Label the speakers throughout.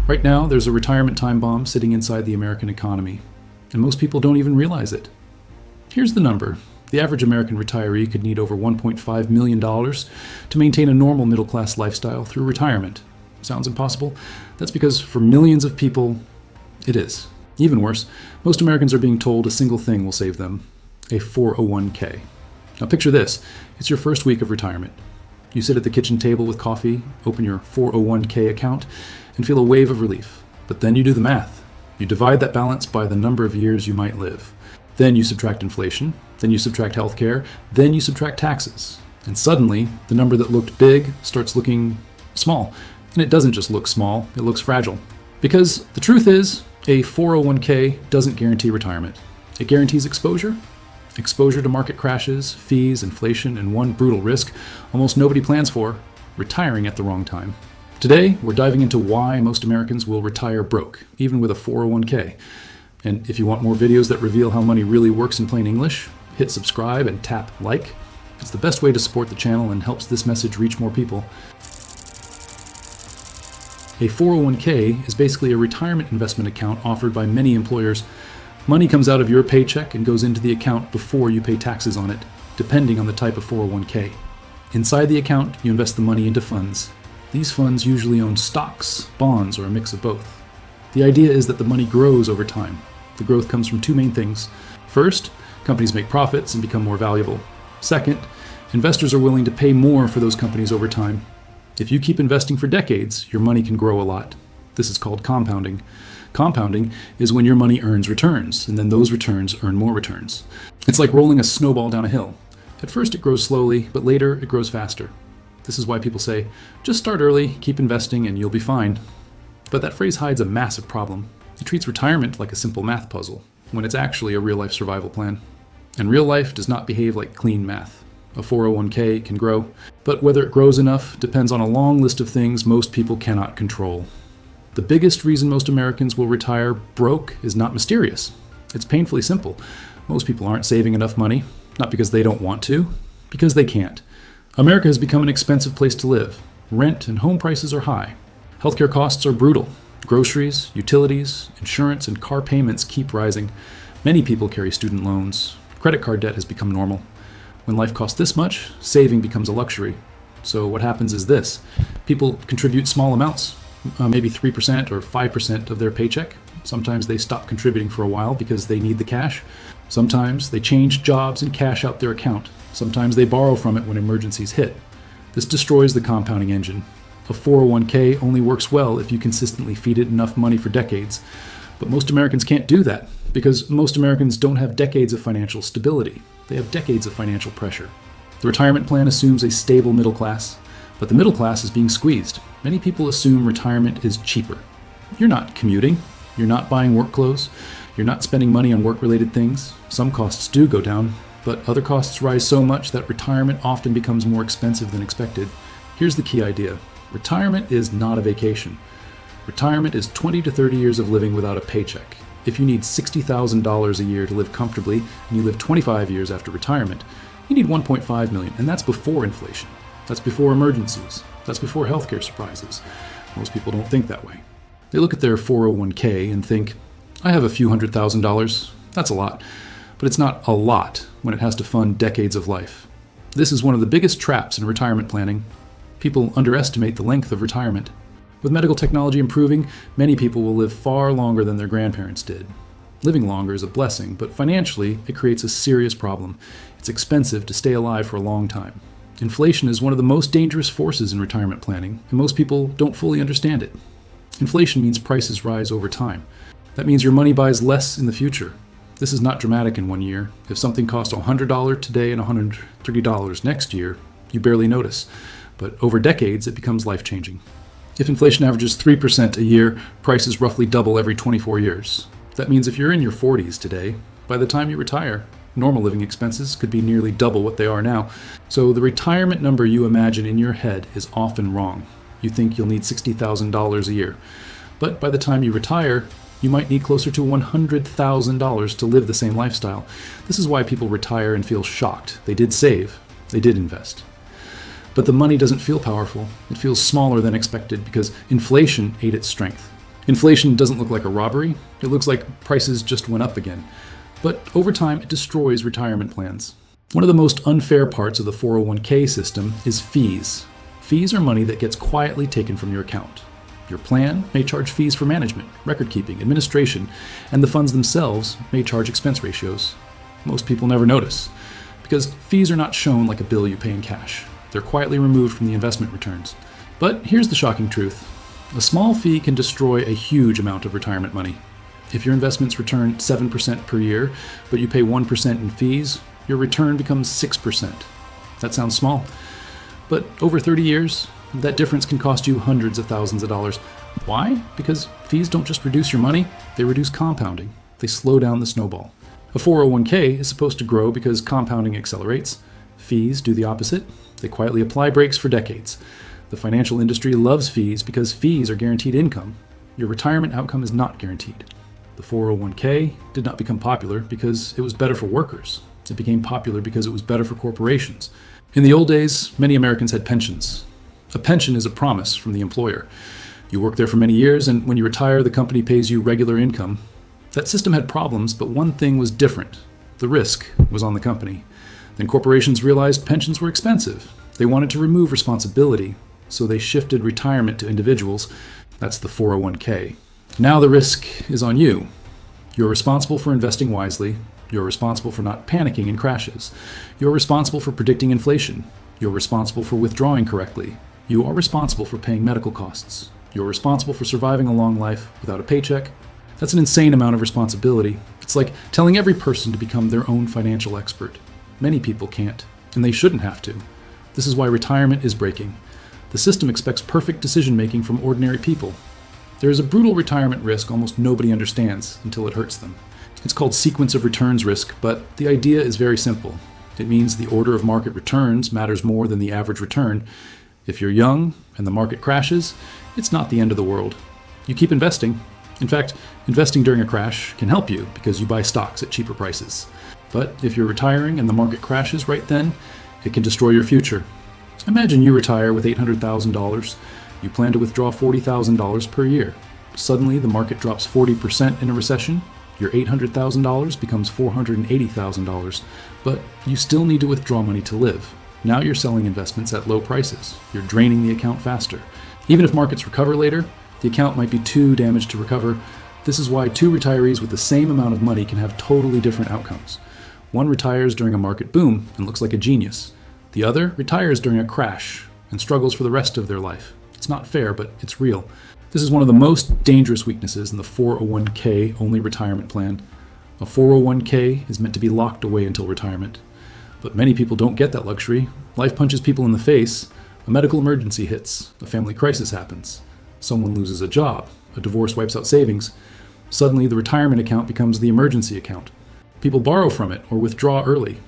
Speaker 1: Right now, there's a retirement time bomb sitting inside the American economy, and most people don't even realize it. Here's the number. The average American retiree could need over $1.5 million to maintain a normal middle-class lifestyle through retirement. Sounds impossible? That's because for millions of people, it is. Even worse, most Americans are being told a single thing will save them: a 401k. Now picture this. It's your first week of retirement. You sit at the kitchen table with coffee, open your 401k account, and feel a wave of relief. But then you do the math. You divide that balance by the number of years you might live. Then you subtract inflation, then you subtract healthcare, then you subtract taxes. And suddenly, the number that looked big starts looking small. And it doesn't just look small, it looks fragile. Because the truth is, a 401k doesn't guarantee retirement. It guarantees exposure. Exposure to market crashes, fees, inflation, and one brutal risk almost nobody plans for: retiring at the wrong time. Today, we're diving into why most Americans will retire broke, even with a 401k. And if you want more videos that reveal how money really works in plain English, hit subscribe and tap like. It's the best way to support the channel and helps this message reach more people. A 401k is basically a retirement investment account offered by many employers. Money comes out of your paycheck and goes into the account before you pay taxes on it, depending on the type of 401k. Inside the account, you invest the money into funds. These funds usually own stocks, bonds, or a mix of both. The idea is that the money grows over time. The growth comes from two main things. First, companies make profits and become more valuable. Second, investors are willing to pay more for those companies over time. If you keep investing for decades, your money can grow a lot. This is called compounding. Compounding is when your money earns returns, and then those returns earn more returns. It's like rolling a snowball down a hill. At first it grows slowly, but later it grows faster. This is why people say, just start early, keep investing, and you'll be fine. But that phrase hides a massive problem. It treats retirement like a simple math puzzle, when it's actually a real-life survival plan. And real life does not behave like clean math. A 401k can grow, but whether it grows enough depends on a long list of things most people cannot control. The biggest reason most Americans will retire broke is not mysterious. It's painfully simple. Most people aren't saving enough money, not because they don't want to, because they can't. America has become an expensive place to live. Rent and home prices are high. Healthcare costs are brutal. Groceries, utilities, insurance, and car payments keep rising. Many people carry student loans. Credit card debt has become normal. When life costs this much, saving becomes a luxury. So what happens is this. People contribute small amounts, maybe 3% or 5% of their paycheck. Sometimes they stop contributing for a while because they need the cash. Sometimes they change jobs and cash out their account. Sometimes they borrow from it when emergencies hit. This destroys the compounding engine. A 401k only works well if you consistently feed it enough money for decades. But most Americans can't do that because most Americans don't have decades of financial stability. They have decades of financial pressure. The retirement plan assumes a stable middle class, but the middle class is being squeezed. Many people assume retirement is cheaper. You're not commuting. You're not buying work clothes. You're not spending money on work-related things. Some costs do go down, but other costs rise so much that retirement often becomes more expensive than expected. Here's the key idea. Retirement is not a vacation. Retirement is 20 to 30 years of living without a paycheck. If you need $60,000 a year to live comfortably and you live 25 years after retirement, you need $1.5 million, and that's before inflation. That's before emergencies. That's before healthcare surprises. Most people don't think that way. They look at their 401k and think, I have a few $100,000. That's a lot. But it's not a lot when it has to fund decades of life. This is one of the biggest traps in retirement planning. People underestimate the length of retirement. With medical technology improving, many people will live far longer than their grandparents did. Living longer is a blessing, but financially, it creates a serious problem. It's expensive to stay alive for a long time. Inflation is one of the most dangerous forces in retirement planning, and most people don't fully understand it. Inflation means prices rise over time. That means your money buys less in the future. This is not dramatic in 1 year. If something costs $100 today and $130 next year, you barely notice. But over decades, it becomes life-changing. If inflation averages 3% a year, prices roughly double every 24 years. That means if you're in your 40s today, by the time you retire, normal living expenses could be nearly double what they are now. So the retirement number you imagine in your head is often wrong. You think you'll need $60,000 a year. But by the time you retire, you might need closer to $100,000 to live the same lifestyle. This is why people retire and feel shocked. They did save. They did invest. But the money doesn't feel powerful. It feels smaller than expected because inflation ate its strength. Inflation doesn't look like a robbery, it looks like prices just went up again. But over time, it destroys retirement plans. One of the most unfair parts of the 401k system is fees. Fees are money that gets quietly taken from your account. Your plan may charge fees for management, record keeping, administration, and the funds themselves may charge expense ratios. Most people never notice, because fees are not shown like a bill you pay in cash. They're quietly removed from the investment returns. But here's the shocking truth. A small fee can destroy a huge amount of retirement money. If your investments return 7% per year, but you pay 1% in fees, your return becomes 6%. That sounds small, but over 30 years, that difference can cost you hundreds of thousands of dollars. Why? Because fees don't just reduce your money, they reduce compounding. They slow down the snowball. A 401k is supposed to grow because compounding accelerates. Fees do the opposite. They quietly apply brakes for decades. The financial industry loves fees because fees are guaranteed income. Your retirement outcome is not guaranteed. The 401k did not become popular because it was better for workers. It became popular because it was better for corporations. In the old days, many Americans had pensions. A pension is a promise from the employer. You work there for many years, and when you retire, the company pays you regular income. That system had problems, but one thing was different. The risk was on the company. Then corporations realized pensions were expensive. They wanted to remove responsibility, so they shifted retirement to individuals. That's the 401k. Now the risk is on you. You're responsible for investing wisely. You're responsible for not panicking in crashes. You're responsible for predicting inflation. You're responsible for withdrawing correctly. You are responsible for paying medical costs. You're responsible for surviving a long life without a paycheck. That's an insane amount of responsibility. It's like telling every person to become their own financial expert. Many people can't, and they shouldn't have to. This is why retirement is breaking. The system expects perfect decision-making from ordinary people. There is a brutal retirement risk almost nobody understands until it hurts them. It's called sequence of returns risk, but the idea is very simple. It means the order of market returns matters more than the average return. If you're young and the market crashes, it's not the end of the world. You keep investing. In fact, investing during a crash can help you because you buy stocks at cheaper prices. But if you're retiring and the market crashes right then, it can destroy your future. Imagine you retire with $800,000. You plan to withdraw $40,000 per year. Suddenly, the market drops 40% in a recession. Your $800,000 becomes $480,000. But you still need to withdraw money to live. Now you're selling investments at low prices. You're draining the account faster. Even if markets recover later, the account might be too damaged to recover. This is why two retirees with the same amount of money can have totally different outcomes. One retires during a market boom and looks like a genius. The other retires during a crash and struggles for the rest of their life. It's not fair, but it's real. This is one of the most dangerous weaknesses in the 401k only retirement plan. A 401k is meant to be locked away until retirement. But many people don't get that luxury. Life punches people in the face. A medical emergency hits. A family crisis happens. Someone loses a job. A divorce wipes out savings. Suddenly, the retirement account becomes the emergency account. People borrow from it or withdraw early.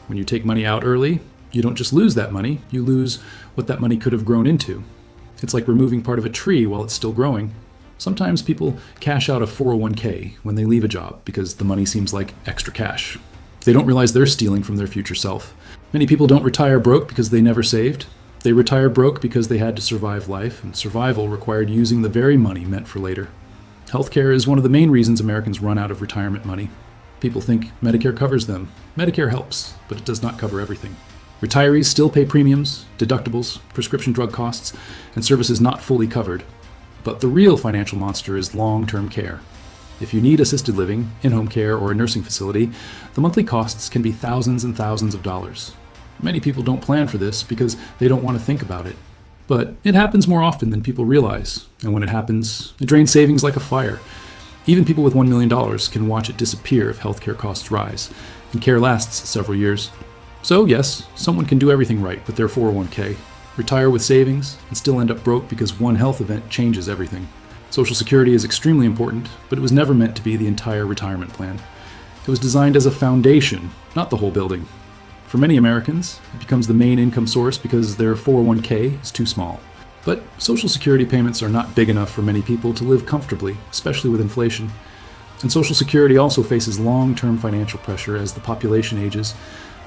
Speaker 1: When you take money out early, you don't just lose that money, you lose what that money could have grown into. It's like removing part of a tree while it's still growing. Sometimes people cash out a 401k when they leave a job because the money seems like extra cash. They don't realize they're stealing from their future self. Many people don't retire broke because they never saved. They retire broke because they had to survive life, and survival required using the very money meant for later. Healthcare is one of the main reasons Americans run out of retirement money. People think Medicare covers them. Medicare helps, but it does not cover everything. Retirees still pay premiums, deductibles, prescription drug costs, and services not fully covered. But the real financial monster is long-term care. If you need assisted living, in-home care, or a nursing facility, the monthly costs can be thousands and thousands of dollars. Many people don't plan for this because they don't want to think about it. But it happens more often than people realize, and when it happens, it drains savings like a fire. Even people with $1 million can watch it disappear if healthcare costs rise, and care lasts several years. So yes, someone can do everything right with their 401k, retire with savings, and still end up broke because one health event changes everything. Social Security is extremely important, but it was never meant to be the entire retirement plan. It was designed as a foundation, not the whole building. For many Americans, it becomes the main income source because their 401k is too small. But Social Security payments are not big enough for many people to live comfortably, especially with inflation. And Social Security also faces long-term financial pressure as the population ages.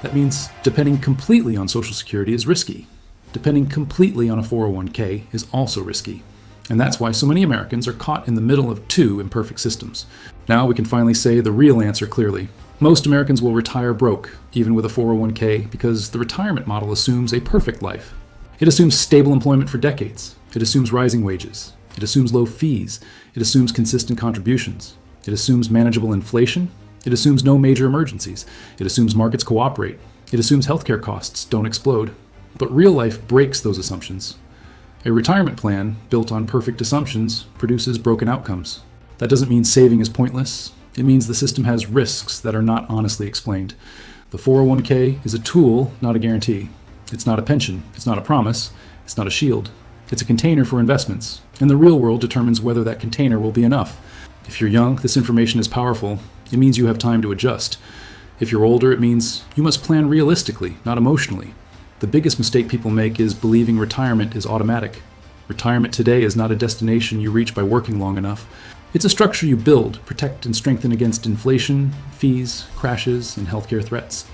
Speaker 1: That means depending completely on Social Security is risky. Depending completely on a 401k is also risky. And that's why so many Americans are caught in the middle of two imperfect systems. Now we can finally say the real answer clearly. Most Americans will retire broke, even with a 401k, because the retirement model assumes a perfect life. It assumes stable employment for decades. It assumes rising wages. It assumes low fees. It assumes consistent contributions. It assumes manageable inflation. It assumes no major emergencies. It assumes markets cooperate. It assumes healthcare costs don't explode. But real life breaks those assumptions. A retirement plan built on perfect assumptions produces broken outcomes. That doesn't mean saving is pointless. It means the system has risks that are not honestly explained. The 401k is a tool, not a guarantee. It's not a pension. It's not a promise. It's not a shield. It's a container for investments, and the real world determines whether that container will be enough. If you're young, this information is powerful. It means you have time to adjust. If you're older, it means you must plan realistically, not emotionally. The biggest mistake people make is believing retirement is automatic. Retirement today is not a destination you reach by working long enough. It's a structure you build, protect, and strengthen against inflation, fees, crashes, and healthcare threats.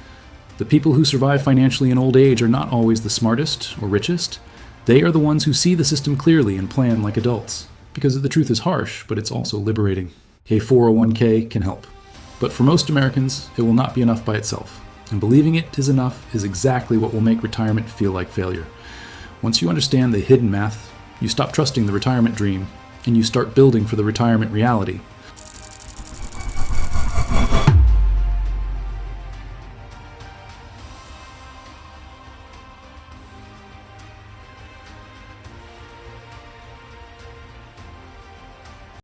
Speaker 1: The people who survive financially in old age are not always the smartest or richest. They are the ones who see the system clearly and plan like adults. Because the truth is harsh, but it's also liberating. A 401k can help. But for most Americans, it will not be enough by itself. And believing it is enough is exactly what will make retirement feel like failure. Once you understand the hidden math, you stop trusting the retirement dream, and you start building for the retirement reality.